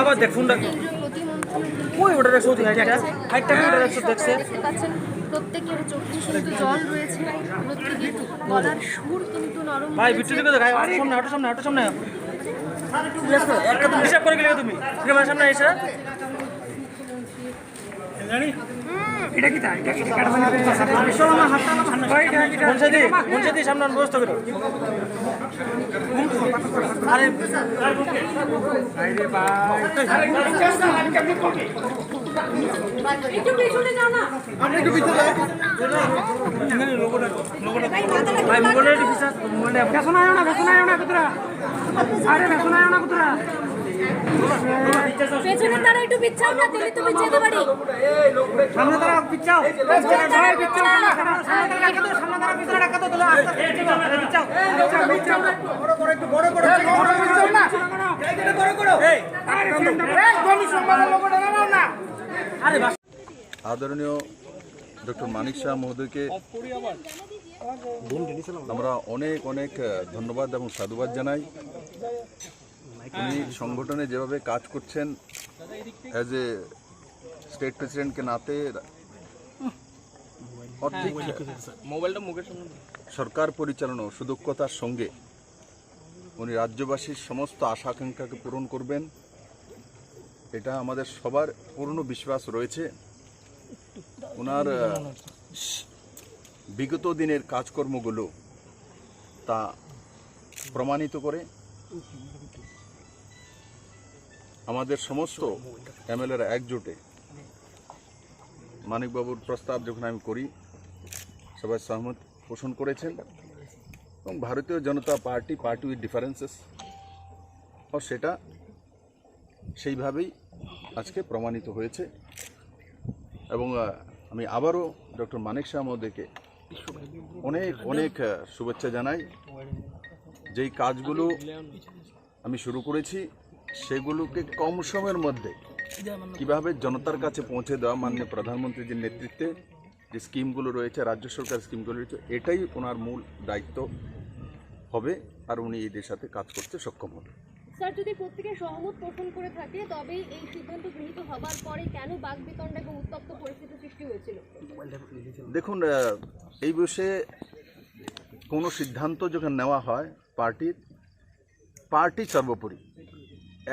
আবার দেখ ফোনটা ওই ওটা দেখছো হাইটটা ওটা দেখছো দেখছে প্রত্যেকের চোখে কিন্তু জল রয়েছে, প্রত্যেকের গলার সুর কিন্তু নরম। ভাই বিট্টু দিকে দেখ সামনে হাঁটো সামনে হাঁটো সামনে একটা তুমি হিসাব করে গেলে তুমি আমার সামনে এসে জানি এটা কি তা এটা কাটা মানে বিশাল আমার হাতটা ভাই এটা মনসাদি সামনে ব্যবস্থা করো আরে আরে ভাই একটু পেছনে যাও না আমরা একটু ভিতরে যাই লোগোটা ভাই মোবাইলের ডিফিসার মোবাইলে পেছনে আয় না কুতরা আরে পেছনে আয় না কুতরা পেছনে তারা একটু পিছাও না, দিলে তুমি যেতে পারি। সামনে তারা পিছাও সবাই পিছাও সামনে তারা রাখা দাও, সামনে তারা পিছনে রাখা দাও, তাহলে আস্তে আস্তে পিছাও বড় করে একটু বড় করে পিছাও না এইটা বড় করো এই জমি সম্মান লোগোটা নাও না। আরে আদরণীয় ডক্টর মানিক শাহ মহোদয়কে আমরা অনেক অনেক ধন্যবাদ এবং সাধুবাদ জানাই। উনি সংগঠনে যেভাবে কাজ করছেন অ্যাজ এ স্টেট প্রেসিডেন্টকে নাতে অর্থিক সরকার পরিচালনা সুদক্ষতার সঙ্গে উনি রাজ্যবাসীর সমস্ত আশা আকাঙ্ক্ষাকে পূরণ করবেন, এটা আমাদের সবার পূর্ণ বিশ্বাস রয়েছে। ওনার বিগত দিনের কাজকর্মগুলো তা প্রমাণিত করে আমাদের সমস্ত এমএলএরা একজোটে মানিকবাবুর প্রস্তাব যখন আমি করি সবাই সহমত পোষণ করেছেন এবং ভারতীয় জনতা পার্টি উইথ ডিফারেন্সেস ও সেটা সেইভাবেই আজকে প্রমাণিত হয়েছে। এবং আমি আবারও ডক্টর মানিক শাহ মহোদয়কে অনেক অনেক শুভেচ্ছা জানাই। যেই কাজগুলো আমি শুরু করেছি সেগুলোকে কম সময়ের মধ্যে কিভাবে জনতার কাছে পৌঁছে দেওয়া, মাননীয় প্রধানমন্ত্রীর নেতৃত্বে যে স্কিমগুলো রয়েছে, রাজ্য সরকার স্কিমগুলো রয়েছে, এটাই ওনার মূল দায়িত্ব হবে আর উনি এদের সাথে কাজ করতে সক্ষম হবে। স্যার, যদি প্রত্যেকে সহমত পোষণ করে থাকে তবে এই সিদ্ধান্ত গৃহীত হবার পরে কেন বাকবিতণ্ডা এবং উত্তপ্ত পরিস্থিতি সৃষ্টি হয়েছিল? দেখুন, এই বিষয়ে কোনো সিদ্ধান্ত যখন নেওয়া হয় পার্টি সর্বোপরি,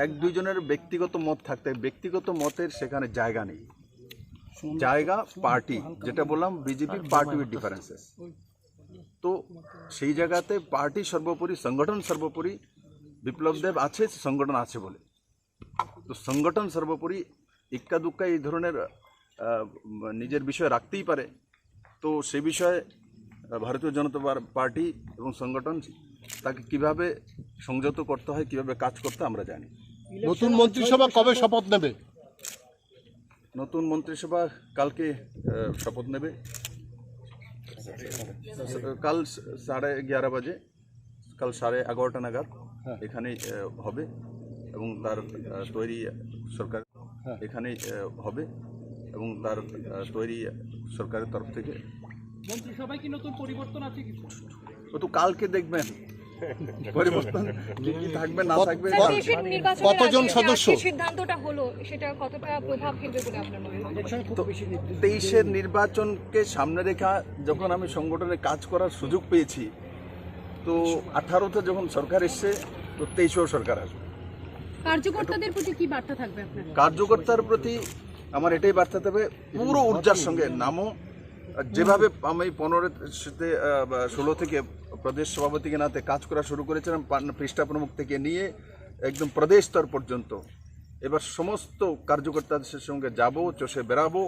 এক দুইজনের ব্যক্তিগত মত থাকতে ব্যক্তিগত মতের সেখানে জায়গা নেই, জায়গা পার্টি, যেটা বললাম বিজেপি পার্টি উইথ ডিফারেন্সেস। তো সেই জায়গাতে পার্টি সর্বোপরি, সংগঠন সর্বোপরি। বিপ্লব দেব আছে, সংগঠন আছে বলে, তো সংগঠন সর্বোপরি। ইক্কা দুক্কা এই ধরনের নিজের বিষয় রাখতেই পারে, তো সে বিষয়ে ভারতীয় জনতা পার্টি এবং সংগঠন তাকে কিভাবে সংযত করতে হয়, কিভাবে কাজ করতে আমরা জানি। নতুন মন্ত্রিসভা কবে শপথ নেবে? নতুন মন্ত্রিসভা কালকে শপথ নেবে, কাল 11:30 বাজে, কাল 11:30 নাগাদ এখানেই হবে এবং তার তৈরি সরকার এখানেই হবে এবং তার তৈরি সরকারের তরফ থেকে। মন্ত্রিসভায় কি নতুন পরিবর্তন আছে কিছু? ও তো কালকে দেখবেন পরিবর্তন কি থাকবে না থাকবে। কতজন সদস্য? সিদ্ধান্তটা হলো সেটা কতটা প্রভাব ফেলবে বলে আপনার মনে হয়? 23-এর নির্বাচনকে সামনে রেখে যখন আমি সংগঠনে কাজ করার সুযোগ পেয়েছি, তো 18তে যখন সরকার এসছে, তো 23-এও সরকার আসবে। কার্যকর্তাদের প্রতি কি বার্তা থাকবে আপনার? কার্যকর্তার প্রতি আমার এটাই বার্তা থাকবে, পুরো ঊর্জার সঙ্গে নামো। যেভাবে আমি 15-16 থেকে প্রদেশ সভাপতিকে নাতে কাজ করা শুরু করেছিলাম, পৃষ্ঠা প্রমুখ থেকে নিয়ে একদম প্রদেশ স্তর পর্যন্ত, এবার সমস্ত কার্যকর্তাদের সঙ্গে যাব, চষে বেড়াবো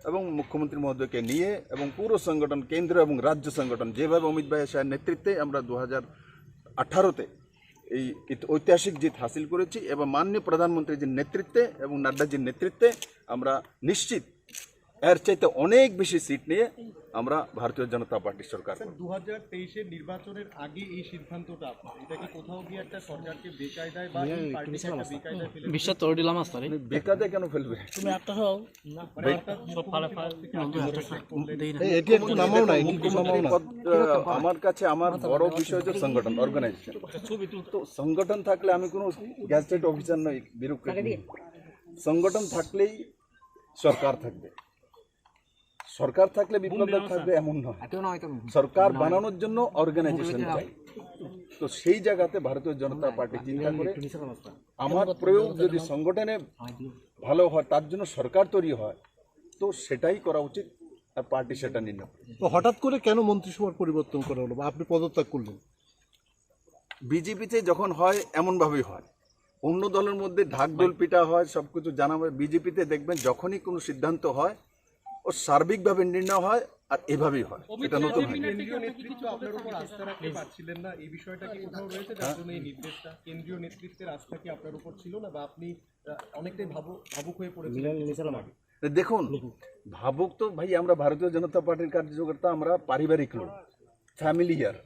এবং মুখ্যমন্ত্রী মহোদয়কে নিয়ে এবং পুরো সংগঠন, কেন্দ্র এবং রাজ্য সংগঠন, যেভাবে অমিত ভাই শাহের নেতৃত্বে আমরা 2018-তে এই ঐতিহাসিক জিত হাসিল করেছি এবং মাননীয় প্রধানমন্ত্রীজির নেতৃত্বে এবং নাড্ডাজির নেতৃত্বে আমরা নিশ্চিত এর চাইতে অনেক বেশি সিট নিয়ে আমরা ভারতীয় জনতা পার্টির সরকার করব। 2023-এর নির্বাচনের আগে এই সিদ্ধান্তটা আপনার, এটা কি কোথাও গিয়ে একটা সরকারকে বেকায়দায় বা এই পার্টিকে একটা বেকায়দায় ফেলে বিশ্বাস তো দিলাম আসলে বেকায়দায় কেন ফেলবে? তুমি একটা হও মানে অর্থাৎ সব ফালা ফালা দেই না এটি একটু নামাও না, এটি একটু নামাও না। পদ, আমার কাছে আমার বড় বিষয় হচ্ছে সংগঠন, অর্গানাইজেশন। তো সংগঠন থাকলে আমি কোনো গ্যাজেট অফিসার নই, বিরোক্রেট নই। সংগঠন থাকলেই সরকার থাকবে, সরকার থাকলে বিপ্লব থাকবে এমন নয়। সরকার বানানোর জন্য অর্গানাইজেশন চাই। তো সেই জায়গাতে ভারতীয় জনতা পার্টি চিন্তা করে আমার প্রয়োগ যদি সংগঠনে ভালো হয়, তার জন্য সরকার তৈরি হয়, তো সেটাই করা উচিত, আর পার্টি সেটা নির্ণয় করে। তো হঠাৎ করে কেন মন্ত্রিসভার পরিবর্তন করা হলো বা আপনি পদত্যাগ করলেন? বিজেপিতে যখন হয় এমনভাবেই হয়, অন্য দলের মধ্যে ঢাকঢোল পিটা হয়, সব কিছু জানা হয়। বিজেপিতে দেখবেন যখনই কোনো সিদ্ধান্ত হয় ও সার্বিকভাবে নির্ণয় হয়, আর এভাবেই হয়। এটা নতুন হয়। কেন্দ্রীয় নেতৃত্ব আপনার উপর আস্থা রাখতে পারছিলেন না, এই বিষয়টা কি কোথাও রয়েছে যার জন্য এই নির্দেশটা? কেন্দ্রীয় নেতৃত্বের আস্থা কি আপনার উপর ছিল না, বা আপনি অনেকটাই ভাবুক হয়ে পড়েছিলেন? দেখুন, ভাবুক তো ভাই, আমরা ভারতীয় জনতা পার্টির কার্যকর্তা, আমরা পারিবারিক লোক, ফ্যামিলিয়ার।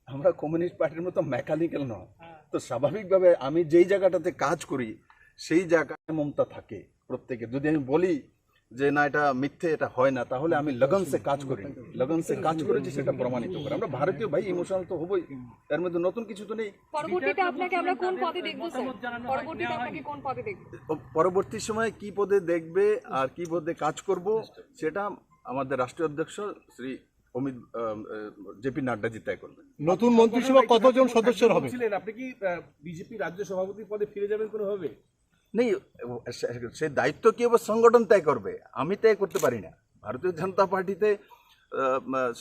আমরা কমিউনিস্ট পার্টির মতো মেকানিক্যাল নয়। তো স্বাভাবিকভাবে আমি যেই জায়গাটাতে কাজ করি সেই জায়গায় মমতা থাকে প্রত্যেকে। যদি আমি বলি যে না এটা মিথ্যে, এটা হয় না, তাহলে আমি লগন সে কাজ করি, লগন সে কাজ করেছি, সেটা প্রমাণিত করে। আমরা ভারতীয় ভাই, ইমোশনাল তো হবই, এর মধ্যে নতুন কিছু তো নেই। পরবর্তীতে আপনাকে আমরা কোন পদে দেখবো স্যার? পরবর্তীতে আপনাকে কোন পদে দেখবো? পরবর্তী সময়ে কি পদে দেখবে আর কি পদে কাজ করব, সেটা আমাদের রাষ্ট্রীয় অধ্যক্ষ শ্রী অমিত জেপি নাড্ডাজি তয় করবেন। নতুন মন্ত্রিসভা কতজন সদস্যের হবে? আপনি কি বিজেপি রাজ্য সভাপতি পদে ফিরে যাবেন কোনোভাবে? নেই, সে দায়িত্ব কি হবে সংগঠন তয় করবে, আমি তয় করতে পারি না। ভারতীয় জনতা পার্টিতে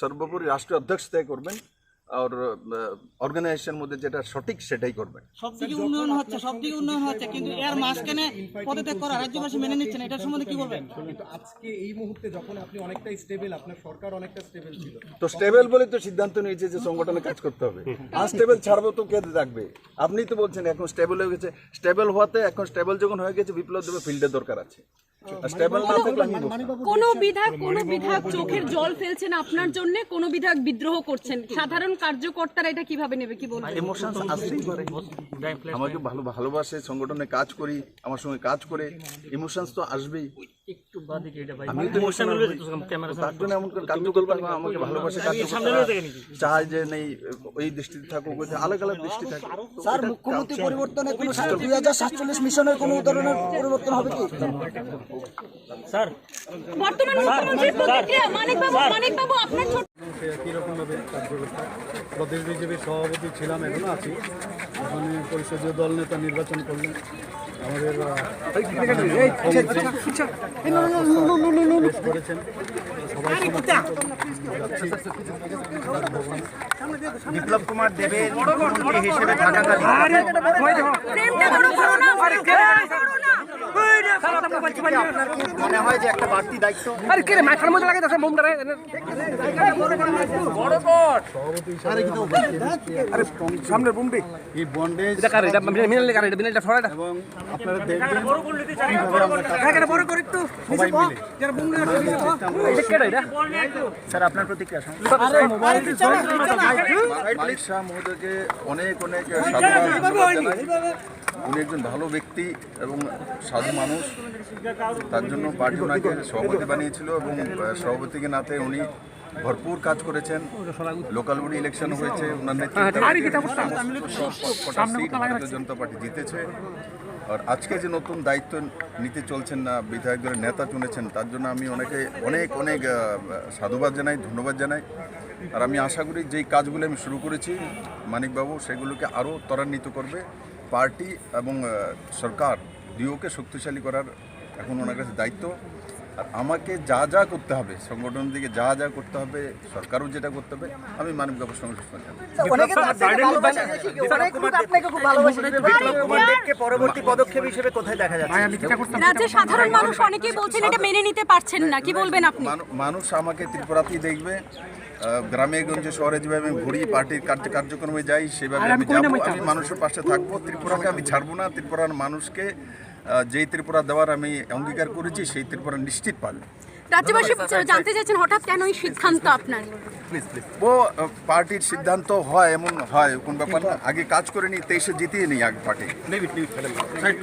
সর্বোপরি রাষ্ট্রীয় অধ্যক্ষ তয় করবেন, আর অর্গানাইজেশনের মধ্যে যেটা সঠিক সেটাই করবেন। সবদিকে উন্নয়ন হচ্ছে কিন্তু এর মাঝখানে পদত্যাগ করা রাজ্যবাসী মেনে নিচ্ছে না, এটার সম্বন্ধে কি বলবেন? কিন্তু আজকে এই মুহূর্তে যখন আপনি অনেকটাই স্টেবল, আপনার সরকার অনেকটা স্টেবল ছিল, তো স্টেবল বলে তো সিদ্ধান্ত নিয়েছে যে সংগঠনে কাজ করতে হবে। আনস্টেবল ছাড়বো তো কে থাকবে? আপনিই তো বলছেন এখন স্টেবল হয়ে গেছে। স্টেবল হওয়াতে, এখন স্টেবল যখন হয়ে গেছে, বিপ্লব দেবে ফিল্ডের দরকার আছে। স্টেবল না থাকলে আমি বলবো। কোন বিধায়ক চোখের জল ফেলছেন আপনার জন্য, কোন বিধায়ক বিদ্রোহ করছেন, সাধারণ কার্যকর্তারা এটা কিভাবে নেবে, কি বলবেন? ইমোশনস আসতেই পারে। আমাকে ভালোবাসে, সংগঠনে কাজ করি, আমার সঙ্গে কাজ করে, ইমোশনস তো আসবেই। আমি তো ইমোশনাল, তার জন্য এমন করে কার্যকর্তা আমাকে ভালোবাসে, চায় যে নেই এই দৃষ্টিতে থাকুক, আলাদা আলাদা দৃষ্টি থাকে। স্যার, মুখ্যমন্ত্রী পরিবর্তনে কোনো 2047 মিশনের কোনো ধরনের পরিবর্তন হবে কি? বর্তমান মুখ্যমন্ত্রীর প্রতিক্রিয়া, মানিক বাবু আপনার ছোট একই রকমভাবে কার্যকর্তা, প্রদেশ বিজেপির সভাপতি ছিলাম, এখনো আছি। ওখানে পরিষদীয় দল নেতা নির্বাচন করলেন আমাদের করেছেন সবাই। বিপ্লব কুমার দেবের মুখ্যমন্ত্রী হিসেবে থাকাকালীন আপনার কি মনে হয় যে একটা বাড়তি দায়িত্ব? এই বন্ডেজ এবং আপনারা দেখবেন কিভাবে আমরা সবাই মিলে। স্যার, আপনার প্রতিক্রিয়া? মানিক শাহ মহোদয়কে অনেক অনেক সাধুবাদ জানাই। উনি একজন ভালো ব্যক্তি এবং সাধু মানুষ, তার জন্য পার্টি ওনাকে সভাপতি বানিয়েছিল এবং সভাপতিকে নাতে উনি ভরপুর কাজ করেছেন। লোকাল বডি ইলেকশন হয়েছে, ওনার নেতৃত্বে ভারতীয় জনতা পার্টি জিতেছে। আর আজকে যে নতুন দায়িত্ব নিতে চলছেন না, বিধায়ক দলের নেতা চুনেছেন, তার জন্য আমি ওনাকে অনেক অনেক সাধুবাদ জানাই, ধন্যবাদ জানাই। আর আমি আশা করি যেই কাজগুলো আমি শুরু করেছি মানিকবাবু সেগুলোকে আরও ত্বরান্বিত করবে। পার্টি এবং সরকার দুয়োকে শক্তিশালী করার এখন ওনার কাছে দায়িত্ব। আর আমাকে যা যা করতে হবে, সংগঠনের দিকে যা যা করতে হবে, সরকারও যেটা করতে হবে, আমি মানিকবাবুর সঙ্গে পরবর্তী পদক্ষেপ হিসেবে কোথায় দেখা যাচ্ছে? রাজ্যের সাধারণ মানুষ অনেকেই বলছেন এটা মেনে নিতে পারছেন না, কি বলবেন আপনি? মানুষ আমাকে ত্রিপুরাতেই দেখবে, গ্রামে গঞ্জে শহরে যেভাবে আমি ঘুরি, পার্টির কার্যক্রমে যাই, সেভাবে আমি যাবো। আমি মানুষের পাশে থাকবো, ত্রিপুরাকে আমি ছাড়বো না। ত্রিপুরার মানুষকে যেই ত্রিপুরা দেওয়ার আমি অঙ্গীকার করেছি, সেই ত্রিপুরা নিশ্চিত পাবে। রাজ্যবাসী জানতে চাইছেন হঠাৎ কেন এই সিদ্ধান্ত আপনার? ও পার্টির সিদ্ধান্ত হয়, এমন হয় কোন ব্যাপার না, আগে কাজ করে নি, 23-এ জিতিয়ে নিই আগে পার্টি।